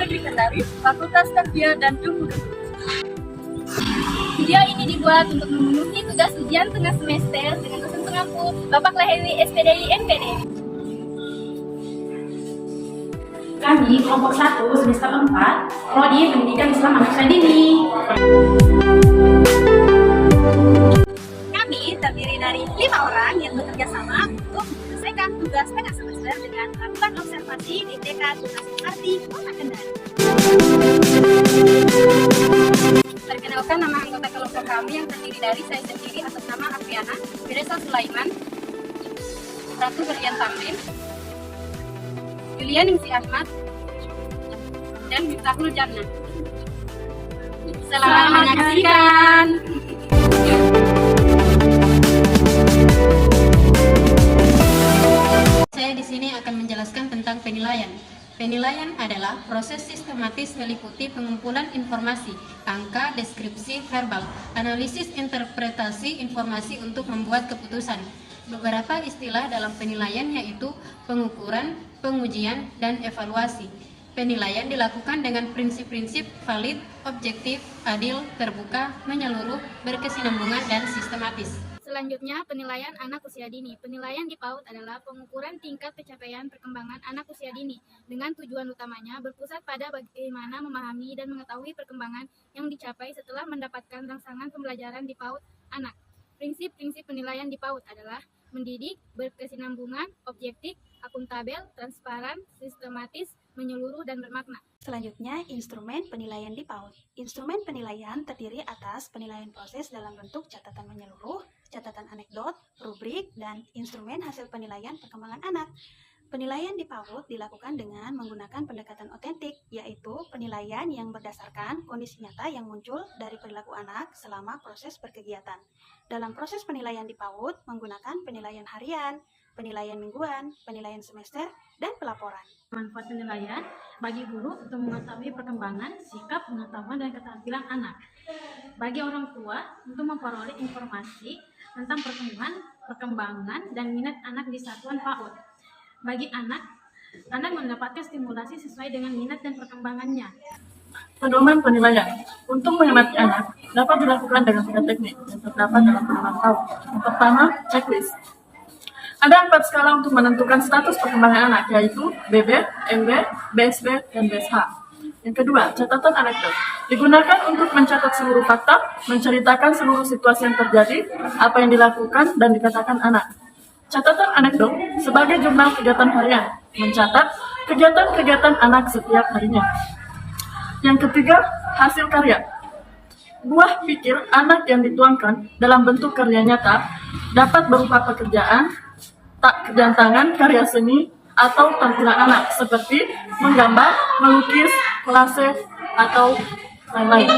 Negeri Kendari, Fakultas Tarbiyah dan Ilmu Kedokteran. Video ini dibuat untuk memenuhi tugas ujian tengah semester dengan dosen pengampu Bapak Lahewi SPDI NPDI. Kami kelompok 1 semester 4 Prodi Pendidikan Islam Anak Usia Dini. Kami terdiri dari 5 orang yang bekerja sama untuk menyelesaikan tugas tengah semester dengan melakukan observasi di TK Tunas Mekarti, Kota Kendari. Perkenalkan, nama anggota kelompok kami yang terdiri dari saya sendiri atas nama Afriana, Firesa Sulaiman, Ratu Berlian Tamrin, Julian Ningsi Ahmad, dan Miftahul Jannah. Selamat menyaksikan. Saya di sini akan menjelaskan tentang penilaian. Penilaian adalah proses sistematis meliputi pengumpulan informasi, angka, deskripsi, verbal, analisis, interpretasi informasi untuk membuat keputusan. Beberapa istilah dalam penilaian yaitu pengukuran, pengujian, dan evaluasi. Penilaian dilakukan dengan prinsip-prinsip valid, objektif, adil, terbuka, menyeluruh, berkesinambungan, dan sistematis. Selanjutnya, penilaian anak usia dini. Penilaian di PAUD adalah pengukuran tingkat pencapaian perkembangan anak usia dini dengan tujuan utamanya berpusat pada bagaimana memahami dan mengetahui perkembangan yang dicapai setelah mendapatkan rangsangan pembelajaran di PAUD anak. Prinsip-prinsip penilaian di PAUD adalah mendidik, berkesinambungan, objektif, akuntabel, transparan, sistematis, menyeluruh, dan bermakna. Selanjutnya, instrumen penilaian di PAUD. Instrumen penilaian terdiri atas penilaian proses dalam bentuk catatan menyeluruh, catatan anekdot, rubrik, dan instrumen hasil penilaian perkembangan anak. Penilaian di PAUD dilakukan dengan menggunakan pendekatan otentik, yaitu penilaian yang berdasarkan kondisi nyata yang muncul dari perilaku anak selama proses berkegiatan. Dalam proses penilaian di PAUD menggunakan penilaian harian, penilaian mingguan, penilaian semester, dan pelaporan. Manfaat penilaian bagi guru untuk mengetahui perkembangan, sikap, pengetahuan, dan keterampilan anak. Bagi orang tua untuk memperoleh informasi tentang perkembangan, dan minat anak di satuan PAUD. Bagi anak mendapatkan stimulasi sesuai dengan minat dan perkembangannya. Pedoman penilaian untuk mengamati anak dapat dilakukan dengan 3 teknik yang terdapat dalam pedoman PAUD. Yang pertama, checklist. Ada 4 skala untuk menentukan status perkembangan anak, yaitu BB, MB, BSB, dan BSH. Yang kedua, catatan anekdot. Digunakan untuk mencatat seluruh fakta, menceritakan seluruh situasi yang terjadi, apa yang dilakukan dan dikatakan anak. Catatan anekdot sebagai jurnal kegiatan harian, mencatat kegiatan-kegiatan anak setiap harinya. Yang ketiga, hasil karya. Buah pikir anak yang dituangkan dalam bentuk karya nyata dapat berupa pekerjaan, kerjaan tangan, karya seni, atau tampilan anak seperti menggambar, melukis, kolase, atau lain-lain.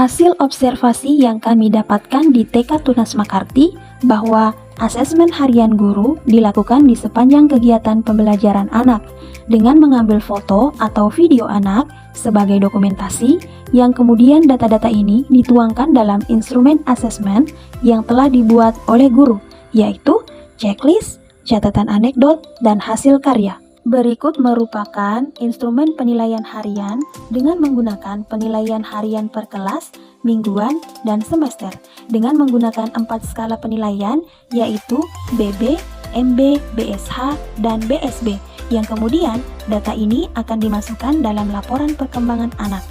Hasil observasi yang kami dapatkan di TK Tunas Mekarti bahwa asesmen harian guru dilakukan di sepanjang kegiatan pembelajaran anak. dengan mengambil foto atau video anak sebagai dokumentasi yang kemudian data-data ini dituangkan dalam instrumen asesmen yang telah dibuat oleh guru, yaitu checklist, catatan anekdot, dan hasil karya. Berikut merupakan instrumen penilaian harian dengan menggunakan penilaian harian per kelas, mingguan, dan semester dengan menggunakan 4 skala penilaian yaitu BB, MB, BSH, dan BSB yang kemudian data ini akan dimasukkan dalam laporan perkembangan anak.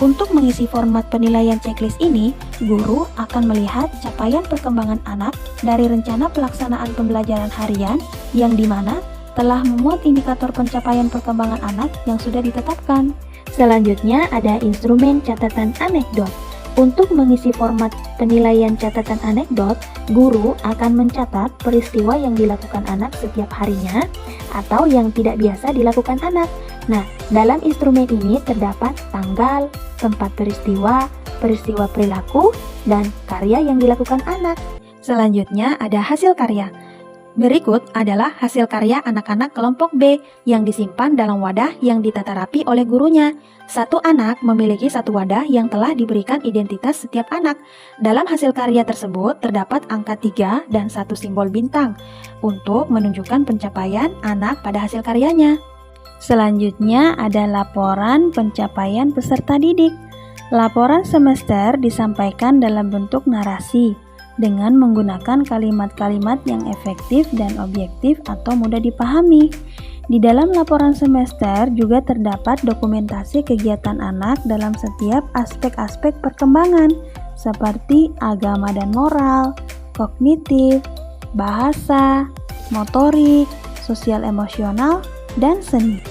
Untuk mengisi format penilaian checklist ini, guru akan melihat capaian perkembangan anak dari rencana pelaksanaan pembelajaran harian yang dimana telah memuat indikator pencapaian perkembangan anak yang sudah ditetapkan. Selanjutnya ada instrumen catatan anekdot. Untuk mengisi format penilaian catatan anekdot, guru akan mencatat peristiwa yang dilakukan anak setiap harinya atau yang tidak biasa dilakukan anak. Nah, dalam instrumen ini terdapat tanggal, tempat peristiwa, peristiwa perilaku, dan karya yang dilakukan anak. Selanjutnya ada hasil karya. Berikut adalah hasil karya anak-anak kelompok B yang disimpan dalam wadah yang ditata rapi oleh gurunya. Satu anak memiliki satu wadah yang telah diberikan identitas setiap anak. Dalam hasil karya tersebut terdapat angka 3 dan 1 simbol bintang untuk menunjukkan pencapaian anak pada hasil karyanya. Selanjutnya ada laporan pencapaian peserta didik. Laporan semester disampaikan dalam bentuk narasi dengan menggunakan kalimat-kalimat yang efektif dan objektif atau mudah dipahami. Di dalam laporan semester juga terdapat dokumentasi kegiatan anak dalam setiap aspek-aspek perkembangan seperti agama dan moral, kognitif, bahasa, motorik, sosial emosional, dan seni.